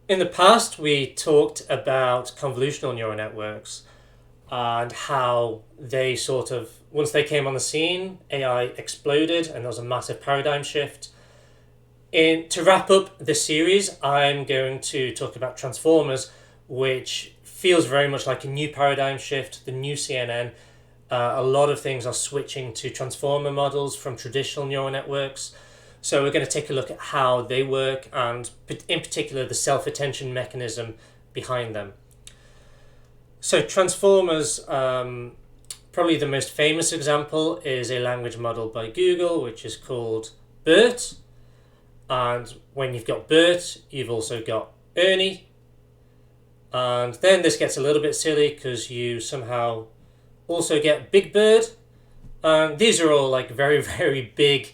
In the past, we talked about convolutional neural networks and how they sort of, once they came on the scene, AI exploded and there was a massive paradigm shift. To wrap up this series, I'm going to talk about transformers, which feels very much like a new paradigm shift, the new CNN. A lot of things are switching to transformer models from traditional neural networks. So we're going to take a look at how they work and in particular the self-attention mechanism behind them. So transformers, probably the most famous example is a language model by Google, which is called BERT. And when you've got BERT, you've also got Ernie. And then this gets a little bit silly because you somehow also get Big Bird. And these are all like very, very big,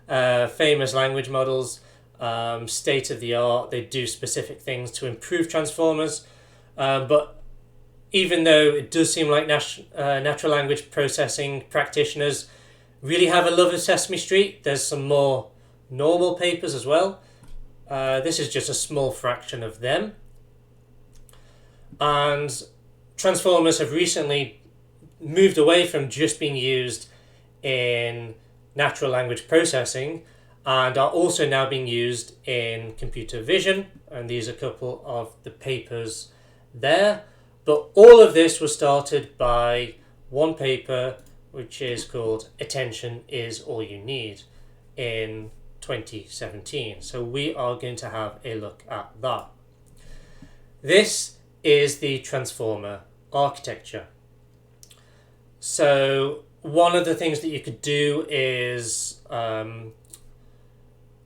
famous language models, state of the art. They do specific things to improve transformers. But even though it does seem like natural language processing practitioners really have a love of Sesame Street, there's some more normal papers as well. This is just a small fraction of them. And transformers have recently moved away from just being used in natural language processing and are also now being used in computer vision. And these are a couple of the papers there. But all of this was started by one paper, which is called Attention is All You Need, in 2017. So we are going to have a look at that. This is the transformer architecture. So one of the things that you could do is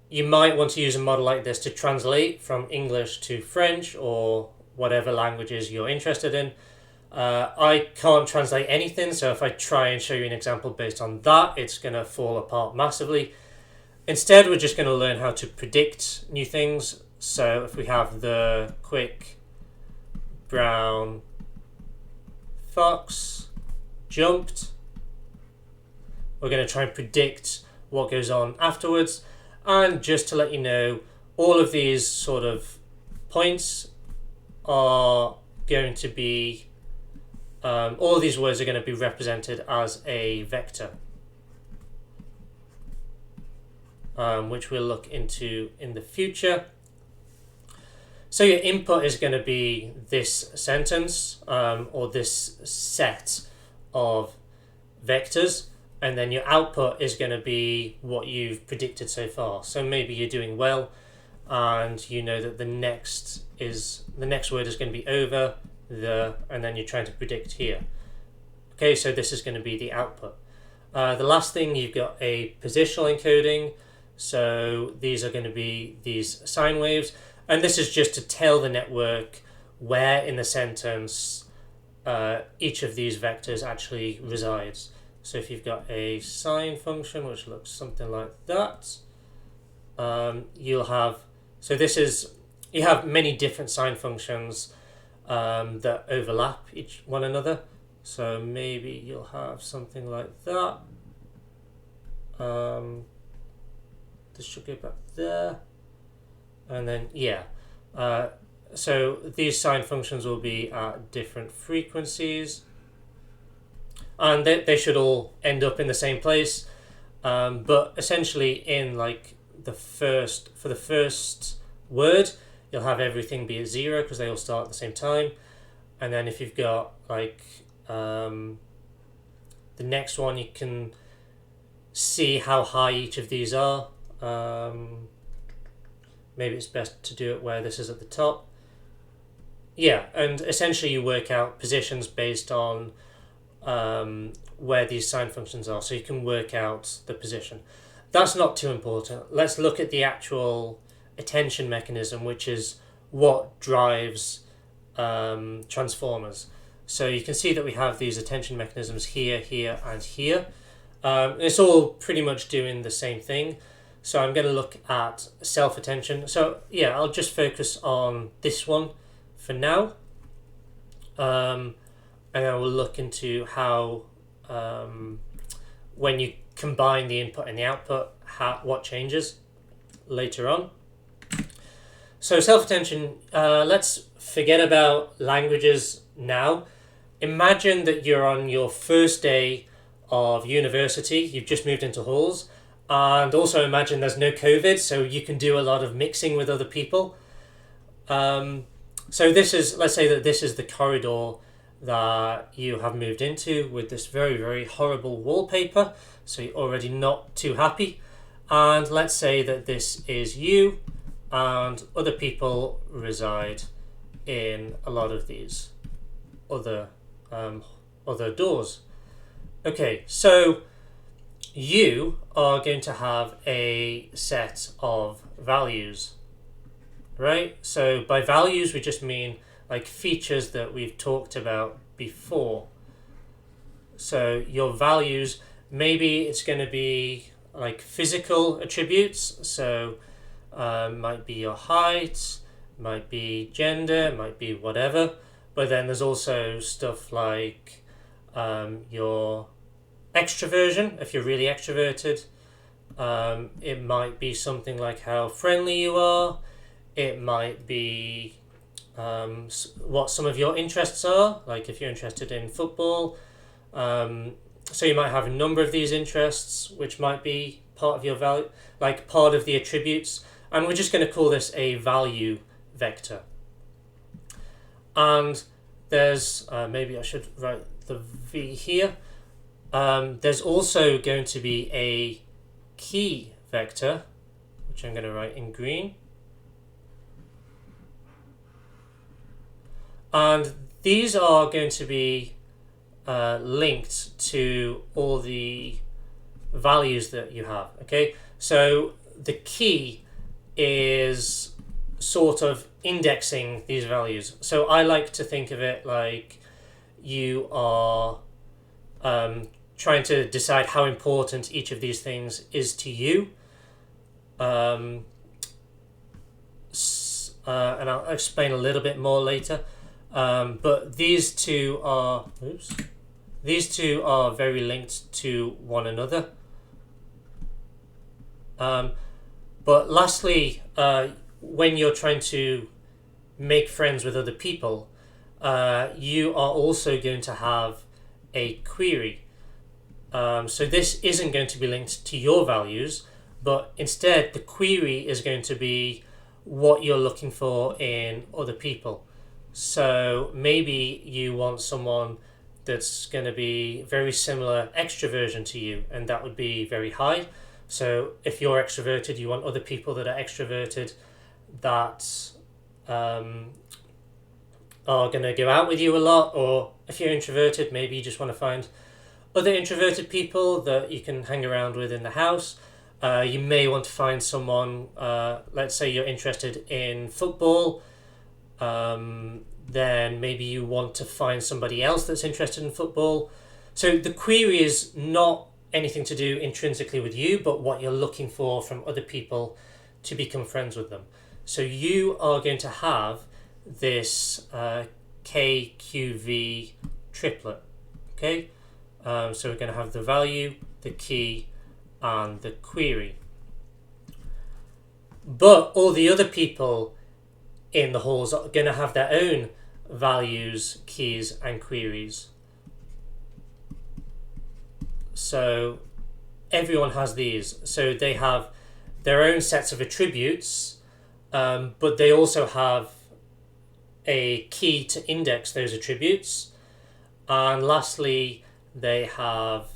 you might want to use a model like this to translate from English to French or whatever languages you're interested in. I can't translate anything, so if I try and show you an example based on that, it's going to fall apart massively. Instead, we're just going to learn how to predict new things. So if we have the quick brown fox jumped, we're going to try and predict what goes on afterwards. And just to let you know, all of these sort of points are going to be, all of these words are going to be represented as a vector, which we'll look into in the future. So your input is going to be this sentence or this set of vectors, and then your output is going to be what you've predicted so far. So maybe you're doing well and you know that the next word is going to be over, and then you're trying to predict here. Okay, so this is going to be the output. The last thing, you've got a positional encoding. So these are going to be these sine waves. And this is just to tell the network where in the sentence each of these vectors actually resides. So if you've got a sine function, which looks something like that, you'll have, so this is, you have many different sine functions that overlap one another. So maybe you'll have something like that. This should go back there. And then, yeah. So these sine functions will be at different frequencies. And they should all end up in the same place. But essentially in like for the first word, you'll have everything be at 0 because they all start at the same time. And then if you've got like the next one, you can see how high each of these are. Maybe it's best to do it where this is at the top. Yeah, and essentially you work out positions based on where these sine functions are, so you can work out the position. That's not too important. Let's look at the actual attention mechanism, which is what drives transformers. So you can see that we have these attention mechanisms here, here, and here. It's all pretty much doing the same thing. So I'm going to look at self-attention. So yeah, I'll just focus on this one for now. And then we'll look into how, when you combine the input and the output, what changes later on. So self-attention, let's forget about languages now. Imagine that you're on your first day of university, you've just moved into halls, and also imagine there's no COVID, so you can do a lot of mixing with other people. Um, so this is, let's say that this is the corridor that you have moved into with this very, very horrible wallpaper, so you're already not too happy. And let's say that this is you, and other people reside in a lot of these other other doors. Okay, so you are going to have a set of values, right? So by values, we just mean like features that we've talked about before. So your values, maybe it's going to be like physical attributes. So might be your height, might be gender, might be whatever. But then there's also stuff like your extroversion, if you're really extroverted. It might be something like how friendly you are. It might be what some of your interests are, like if you're interested in football. So you might have a number of these interests, which might be part of your value, like part of the attributes. And we're just going to call this a value vector. And there's, maybe I should write the V here. There's also going to be a key vector, which I'm going to write in green. And these are going to be linked to all the values that you have. Okay, so the key is sort of indexing these values. So I like to think of it like you are trying to decide how important each of these things is to you. And I'll explain a little bit more later. But these two are very linked to one another. But lastly, when you're trying to make friends with other people, you are also going to have a query. So this isn't going to be linked to your values, but instead the query is going to be what you're looking for in other people. So maybe you want someone that's going to be very similar extroversion to you, and that would be very high. So if you're extroverted, you want other people that are extroverted that are going to go out with you a lot. Or if you're introverted, maybe you just want to find other introverted people that you can hang around with in the house. You may want to find someone, let's say you're interested in football, then maybe you want to find somebody else that's interested in football. So the query is not anything to do intrinsically with you, but what you're looking for from other people to become friends with them. So you are going to have this KQV triplet. Okay, so we're going to have the value, the key, and the query. But all the other people in the halls are going to have their own values, keys, and queries. So everyone has these. So they have their own sets of attributes, but they also have a key to index those attributes. And lastly, they have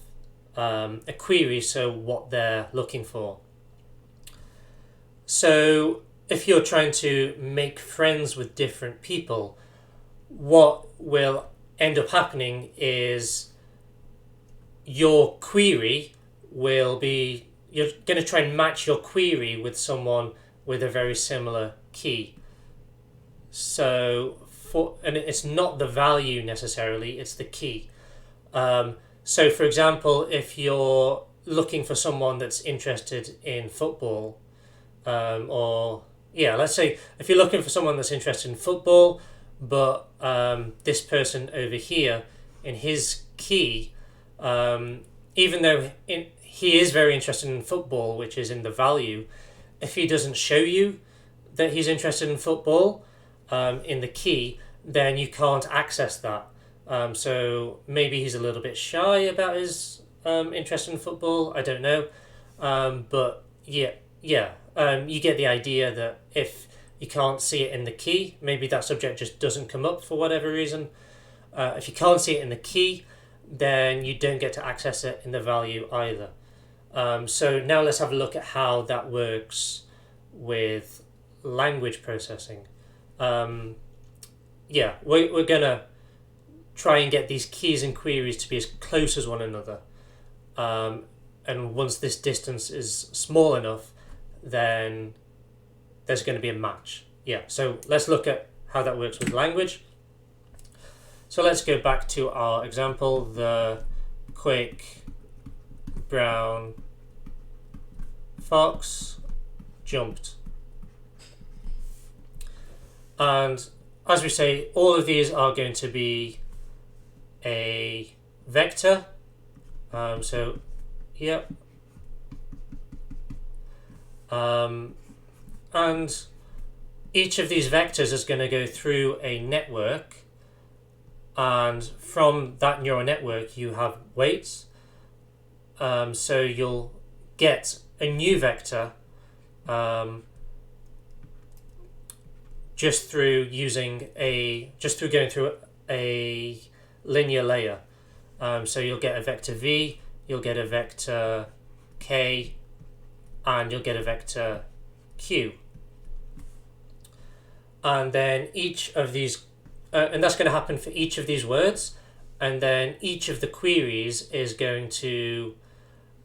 a query, so what they're looking for. So if you're trying to make friends with different people, what will end up happening is your query will be, you're going to try and match your query with someone with a very similar key. So and it's not the value necessarily, it's the key. So for example, if you're looking for someone that's interested in football, let's say if you're looking for someone that's interested in football, but this person over here in his key, even though he is very interested in football, which is in the value, if he doesn't show you that he's interested in football in the key, then you can't access that. So maybe he's a little bit shy about his interest in football. I don't know, but yeah. You get the idea that if you can't see it in the key, maybe that subject just doesn't come up for whatever reason. If you can't see it in the key, then you don't get to access it in the value either. So now let's have a look at how that works with language processing. We're going to try and get these keys and queries to be as close as one another. And once this distance is small enough, then there's going to be a match. Yeah, so let's look at how that works with language. So let's go back to our example, the quick brown fox jumped. And as we say, all of these are going to be a vector. So here. And each of these vectors is going to go through a network, and from that neural network you have weights. So you'll get a new vector just through going through a linear layer. So you'll get a vector v, you'll get a vector k, and you'll get a vector q. And then each of these, and that's going to happen for each of these words, and then each of the queries is going to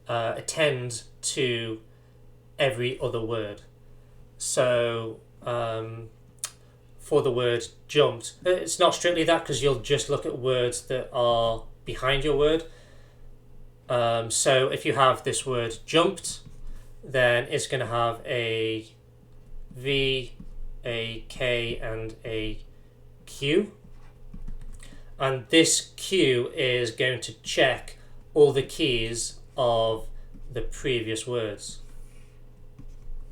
attend to every other word. So for the word jumped, it's not strictly that, because you'll just look at words that are behind your word. So if you have this word jumped, then it's going to have a V, a K, and a Q. And this Q is going to check all the keys of the previous words.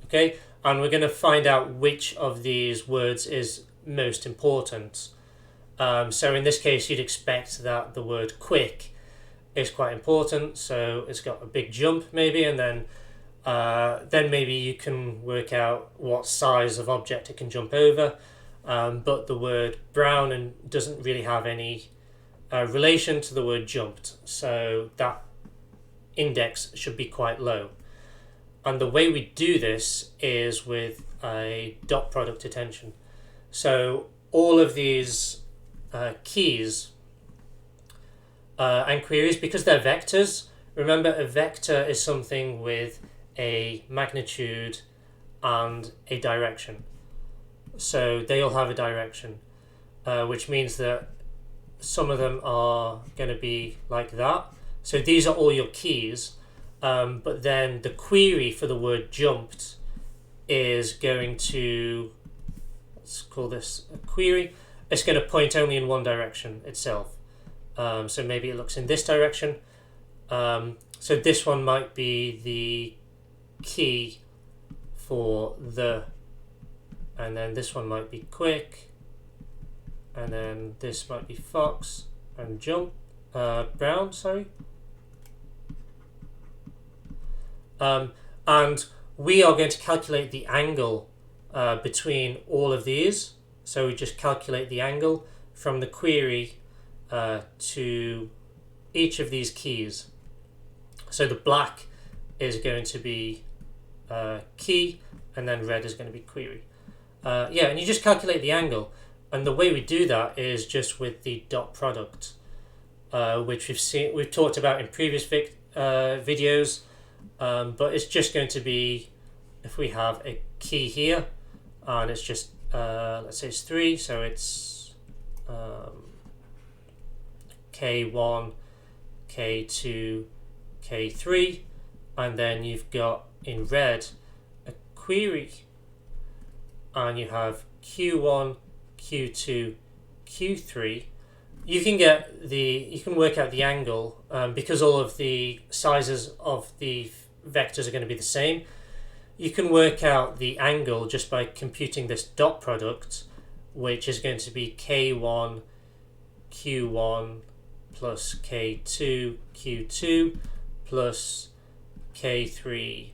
Okay, and we're going to find out which of these words is most important. So in this case, you'd expect that the word quick is quite important, so it's got a big jump maybe, and then maybe you can work out what size of object it can jump over. But the word brown doesn't really have any relation to the word jumped, so that index should be quite low. And the way we do this is with a dot product attention. So all of these keys and queries, because they're vectors, remember a vector is something with a magnitude and a direction. So they all have a direction, which means that some of them are going to be like that. So these are all your keys, but then the query for the word jumped is going to, let's call this a query, it's going to point only in one direction itself. So maybe it looks in this direction. So this one might be the key for the, and then this one might be quick, and then this might be fox and jump, brown, sorry. And we are going to calculate the angle between all of these. So we just calculate the angle from the query to each of these keys. So the black is going to be key, and then red is going to be query. And you just calculate the angle. And the way we do that is just with the dot product, which we've talked about in previous videos. But it's just going to be, if we have a key here, and it's just, let's say it's 3, so it's K1, K2, K3, and then you've got in red a query, and you have Q1, Q2, Q3. You can work out the angle because all of the sizes of the vectors are going to be the same. you can work out the angle just by computing this dot product, which is going to be K1 Q1 plus K2 Q2 plus K3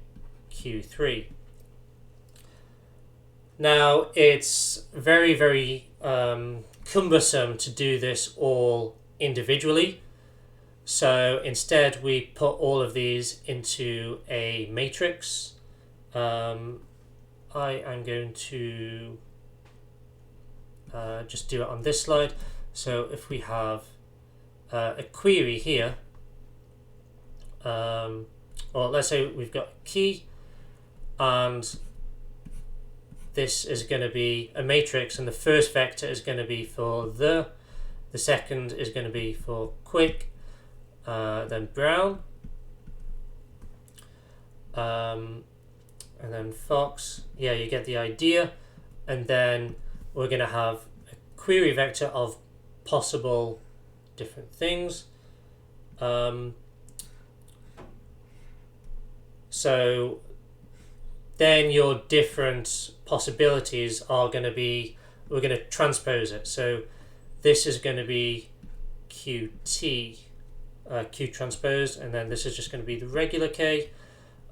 Q3. Now, it's very, very cumbersome to do this all individually. So instead, we put all of these into a matrix. I am going to just do it on this slide. So if we have a query here, or let's say we've got a key, and this is going to be a matrix, and the first vector is going to be for the second is going to be for quick, then brown, and then fox. Yeah, you get the idea. And then we're going to have a query vector of possible different things. So then your different possibilities are going to be, we're going to transpose it. So this is going to be QT, Q transpose, and then this is just going to be the regular K.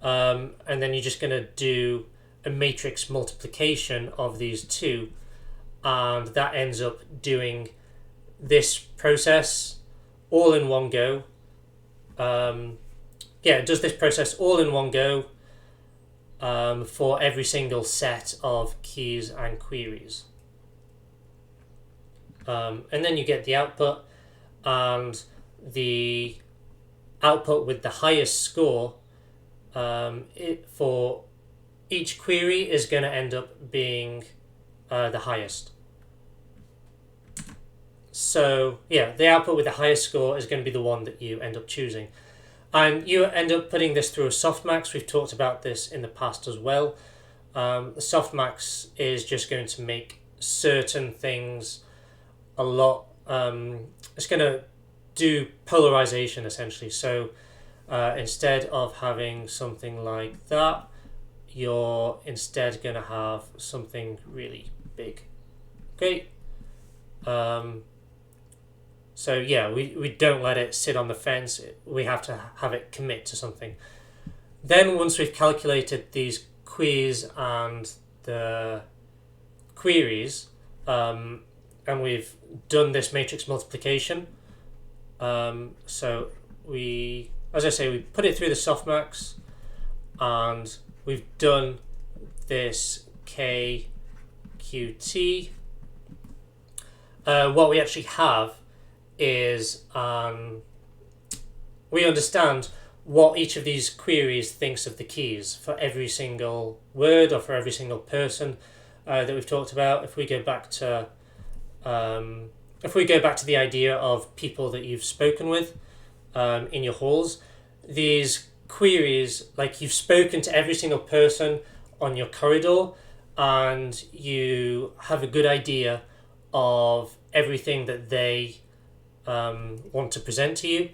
And then you're just going to do a matrix multiplication of these two, and that ends up doing this process all in one go. It does this process all in one go for every single set of keys and queries. And then you get the output, and the output with the highest score for each query is going to end up being the highest. So yeah, the output with the highest score is going to be the one that you end up choosing. And you end up putting this through a softmax. We've talked about this in the past as well. The softmax is just going to make certain things a lot... it's going to do polarization, essentially. So instead of having something like that, you're instead going to have something really big. Okay. So yeah, we don't let it sit on the fence. We have to have it commit to something. Then once we've calculated these queries and the queries, and we've done this matrix multiplication, so we, as I say, we put it through the softmax, and we've done this KQT. What we actually have is we understand what each of these queries thinks of the keys for every single word or for every single person that we've talked about. If we go back to the idea of people that you've spoken with in your halls, these queries, like you've spoken to every single person on your corridor, and you have a good idea of everything that they want to present to you,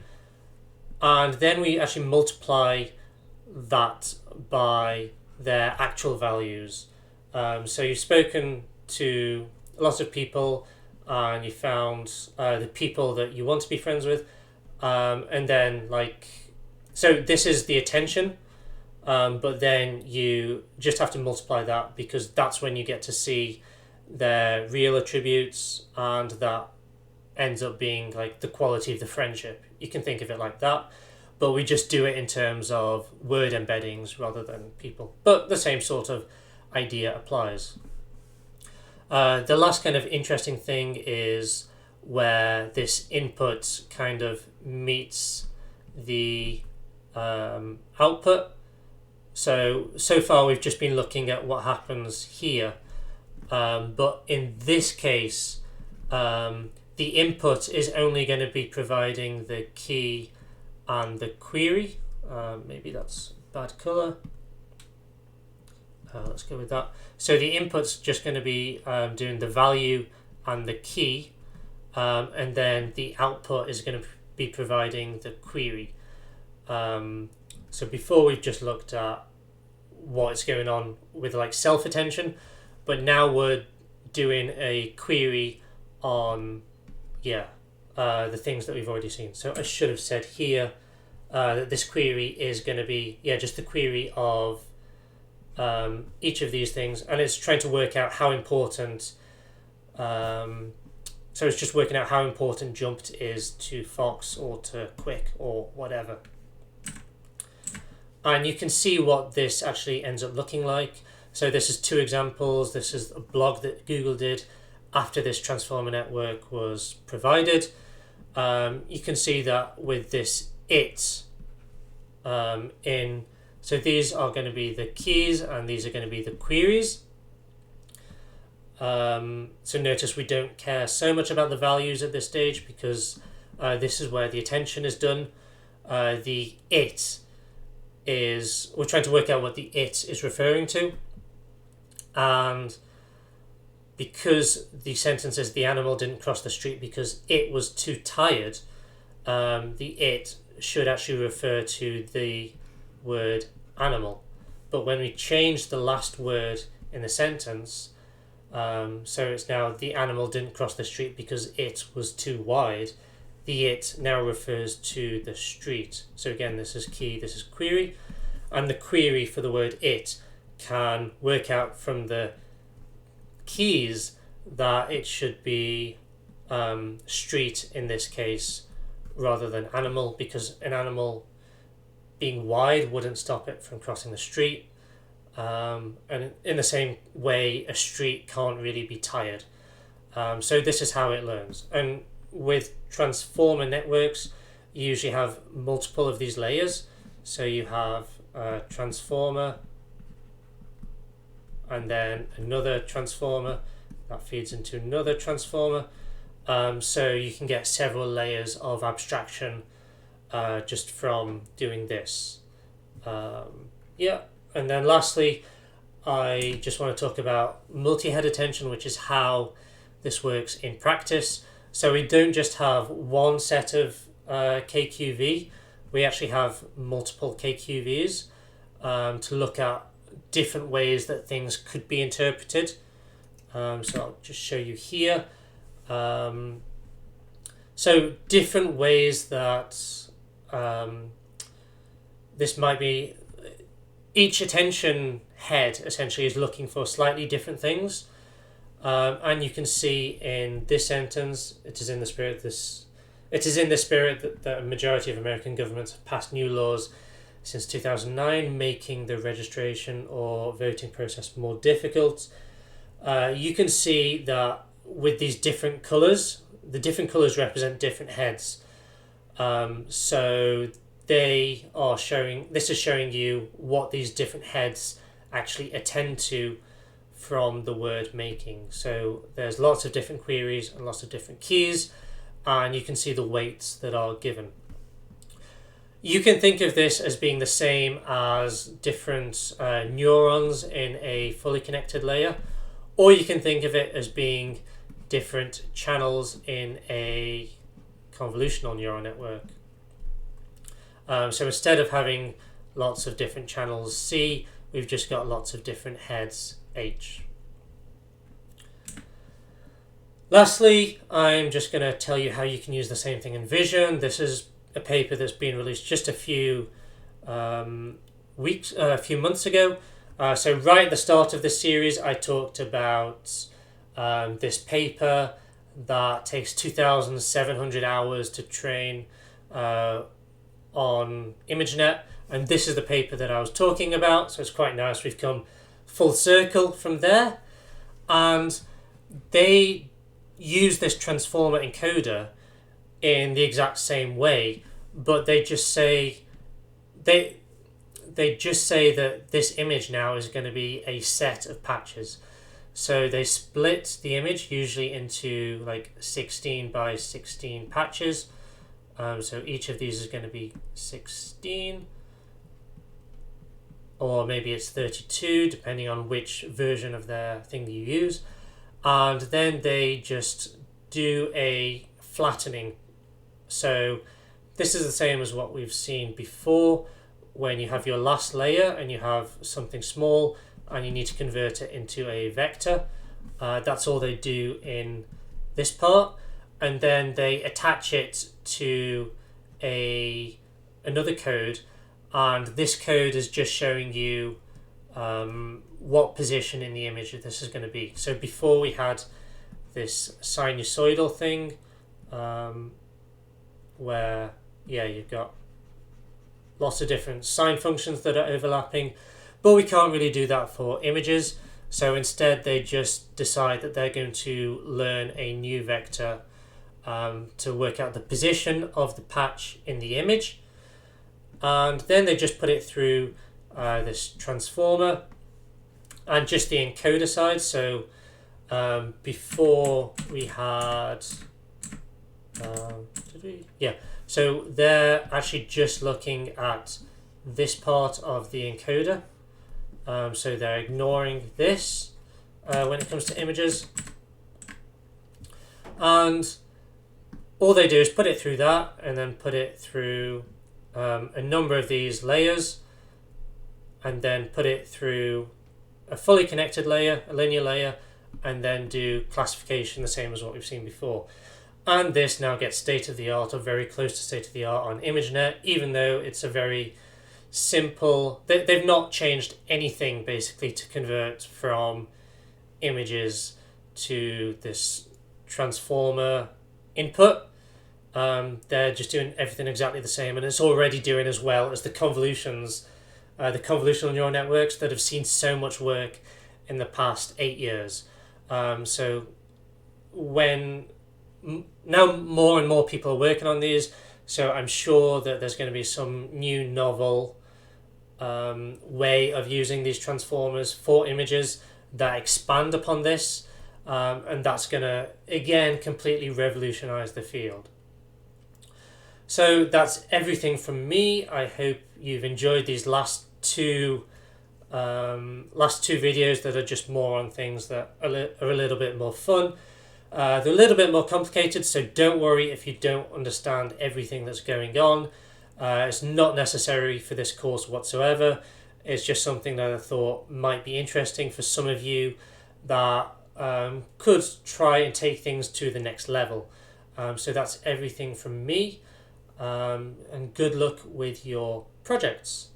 and then we actually multiply that by their actual values. So you've spoken to a lot of people, and you found the people that you want to be friends with, and then so this is the attention, but then you just have to multiply that, because that's when you get to see their real attributes, and that ends up being like the quality of the friendship. You can think of it like that, but we just do it in terms of word embeddings rather than people. But the same sort of idea applies. The last kind of interesting thing is where this input kind of meets the output. So far we've just been looking at what happens here, but in this case, the input is only going to be providing the key and the query. Maybe that's bad colour. Let's go with that. So the input's just going to be doing the value and the key, and then the output is going to be providing the query. So before we've just looked at what's going on with like self-attention, but now we're doing a query on the things that we've already seen. So I should have said here that this query is going to be just the query of each of these things, and it's trying to work out how important. So it's just working out how important jumped is to Fox or to Quick or whatever. And you can see what this actually ends up looking like. So this is two examples. This is a blog that Google did after this transformer network was provided. You can see that with this so these are going to be the keys and these are going to be the queries. So notice we don't care so much about the values at this stage because this is where the attention is done. The it is, we're trying to work out what the it is referring to. And because the sentence is the animal didn't cross the street because it was too tired, the it should actually refer to the word animal. But when we change the last word in the sentence, so it's now the animal didn't cross the street because it was too wide, the it now refers to the street. So again, this is key, this is query, and the query for the word it can work out from the keys that it should be street in this case rather than animal, because an animal being wide wouldn't stop it from crossing the street. And in the same way, a street can't really be tired. So this is how it learns. And with transformer networks, you usually have multiple of these layers. So you have a transformer, and then another transformer that feeds into another transformer. So you can get several layers of abstraction just from doing this. And then lastly, I just want to talk about multi-head attention, which is how this works in practice. So we don't just have one set of KQV, we actually have multiple KQVs to look at different ways that things could be interpreted. So I'll just show you here. So different ways that this might be, each attention head essentially is looking for slightly different things. And you can see in this sentence, it is in the spirit that a majority of American governments have passed new laws since 2009, making the registration or voting process more difficult. You can see that with these different colours, the different colours represent different heads. So this is showing you what these different heads actually attend to from the word making. So there's lots of different queries and lots of different keys, and you can see the weights that are given. You can think of this as being the same as different neurons in a fully connected layer, or you can think of it as being different channels in a convolutional neural network. So instead of having lots of different channels C, we've just got lots of different heads H. Lastly, I'm just going to tell you how you can use the same thing in vision. This is a paper that's been released just a few months ago. So right at the start of this series, I talked about this paper that takes 2,700 hours to train on ImageNet, and this is the paper that I was talking about. So it's quite nice. We've come full circle from there, and they use this transformer encoder in the exact same way, but they just say that this image now is going to be a set of patches. So they split the image usually into like 16 by 16 patches. So each of these is going to be 16, or maybe it's 32, depending on which version of their thing you use. And then they just do a flattening. So this is the same as what we've seen before, when you have your last layer and you have something small and you need to convert it into a vector. That's all they do in this part, and then they attach it to another code, and this code is just showing you what position in the image this is going to be. So before we had this sinusoidal thing where you've got lots of different sine functions that are overlapping, but we can't really do that for images. So instead they just decide that they're going to learn a new vector to work out the position of the patch in the image, and then they just put it through this transformer and just the encoder side. So before we had so they're actually just looking at this part of the encoder, so they're ignoring this when it comes to images, and all they do is put it through that and then put it through a number of these layers, and then put it through a fully connected layer, a linear layer, and then do classification the same as what we've seen before. And this now gets state-of-the-art, or very close to state-of-the-art on ImageNet, even though it's a very simple... They've not changed anything, basically, to convert from images to this transformer input. They're just doing everything exactly the same, and it's already doing as well as the convolutional neural networks that have seen so much work in the past 8 years. So when now more and more people are working on these, so I'm sure that there's going to be some new novel way of using these transformers for images that expand upon this, and that's going to again completely revolutionize the field. So that's everything from me. I hope you've enjoyed these last two videos that are just more on things that are a little bit more fun. They're a little bit more complicated, so don't worry if you don't understand everything that's going on. It's not necessary for this course whatsoever. It's just something that I thought might be interesting for some of you that could try and take things to the next level. So that's everything from me, and good luck with your projects.